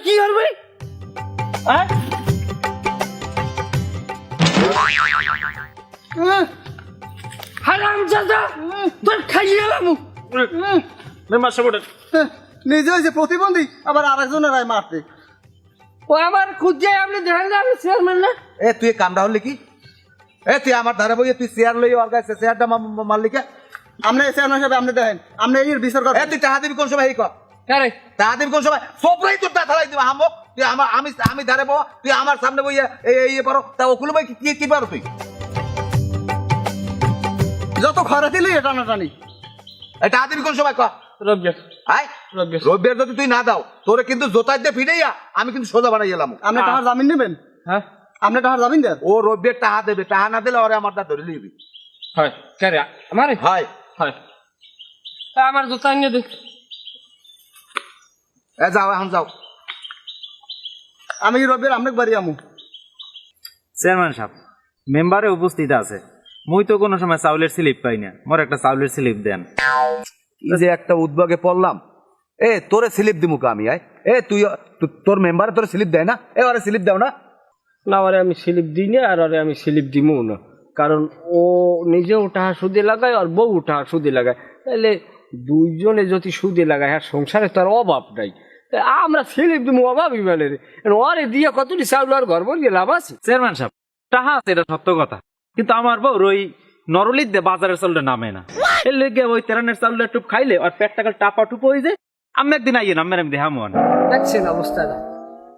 কি করবে হারাম জাদা তোর খাইয়ে গেলাম মেম্বার সাহেব ওঠেন। নিজে হয়েছে প্রতিবন্ধী আবার আরেকজনের রায় মারতে। ও আমার খুঁজে আপনি দেখেন না আমি চেয়ারম্যান না এ তুই কামড়া হলি কি এ তুই আমার ধারে বইয়ে তুই চেয়ার লই ওর কাছে চেয়ারটা মারলি কে আপনি চেয়ারম্যান সাহেব আপনি দেখেন আপনি এই বিচার এ করেন। তুই টাকা দিবি কোন সময় এই কর আরে টাকা দিবি কোন সময় সবরাই তোর টাকা ঢালাই দিবি হামক তুই আমার আমি ধারে বো তুই আমার সামনে বইয়ে এই পারো তা ওকুলো ভাই কি পারো তুই যত খরা দিলি এটা টানাটানি। এই টাকা দিবি কোন সময় কর রবিয়া আয় রবিবার যদি তুই না দাও তোরে কিন্তু জোতাই দিয়ে ফিরেইয়া আমি কিন্তু সোজা বানাই গেলাম আপনি টাকার জামিন নেবেন? হ্যাঁ আপনি টাকার জামিন দেন? ও রবিবার টাকা দেবে টাকা না দিলে ওরে আমার দা ধরে লিবি হয় কারে আমারে হয় হয় আমার জুতা নিয়ে দে এ যাও এখন যাও আমি রবিবার আপনাকে বাড়ি আমু। চেয়ারম্যান সাহেব মেম্বারে উপস্থিত আছে মুই তো কোনো সময় চাউলের স্লিপ পাই না মোর একটা চাউলের স্লিপ দেন কি যে একটা উদ্যোগে পড়লাম এ তোরে স্লিপ দিমুক আমি আয় এ তুই তোর মেম্বারে তোরে স্লিপ দেয় না এ ওরে স্লিপ দাও না না ওরে আমি স্লিপ দিই না আর ওরে আমি স্লিপ দিমও না কারণ ও নিজেও টাকা সুদে লাগায় আর বউ টাকা সুদে লাগায় তাহলে দুইজনে যদি সুদে লাগায় আর সংসারে তার অভাব নাই আমরা স্লিপ দিমু অভাবই মানে ওরে দিয়ে কতটি চাউল আর ঘর বল লাভ আছে চেয়ারম্যান সাহেব টাহা আছে এটা সত্য কথা কিন্তু আমার বউ ওই নরলিত দে বাজারের চাউলটা নামে না এর লেগে ওই তেরানের চাউলটা টুপ খাইলে আর পেটটা কাল টাপা টুপ হয়ে যায় আমি একদিন আইয়ে না আমি দেখামো না দেখছেন অবস্থাটা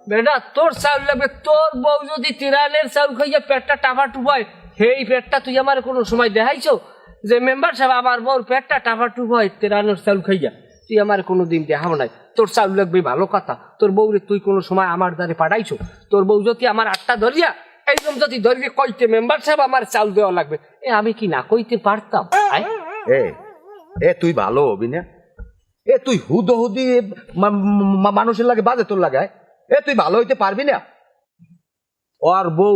বেটা তোর চাউল লাগবে তোর বউ যদি তিরানের চাউল খাইয়া পেটটা টাপা টুপায় সেই পেটটা তুই আমার কোনো সময় দেখাইছো যে মেম্বার সাহেব আমার বউর পেটটা টাপা টুপ হয় তিরানের চাউল খাইয়া তুই আমার কোনো দিন দেখাও নাই তোর চাউল লাগবে ভালো কথা তোর বউরে তুই কোনো সময় আমার দ্বারে পাঠাইছো তোর বউ যদি আমার আটটা ধরিয়া এইরকম যদি ধরিয়ে কইতে মেম্বার সাহেব আমার চাউল দেওয়া লাগবে এ আমি কি না কইতে পারতাম এ এ তুই ভালো হবি না এ তুই হুদি মানুষের লাগে বাজে তোর লাগায় এ তুই ভালো হইতে পারবি না ওর বউ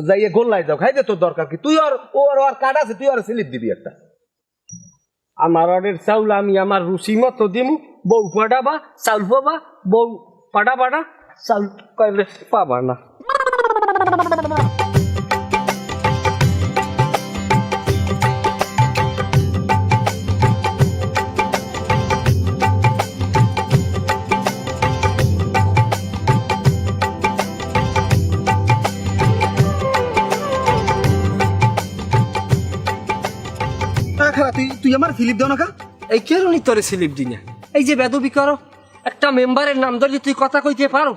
যাইয়ে গোল্লাই যাও খাইতে তোর দরকার কি তুই ওর কার্ড আছে তুই আর স্লিপ দিবি একটা আমার অর্ডের চাউল আমি আমার রুচি মতো দিমু বউ পাঠাবা চাউল পাবা বউ পাঠা চাউল কইলে পাবা না তুই আমার ফিলিপ দাও না কা? এই কেরণই তোরে স্লিপ দিনে এই যে বেদবি করো একটা মেম্বারের নাম ধরলে তুই কথা কইতে পারো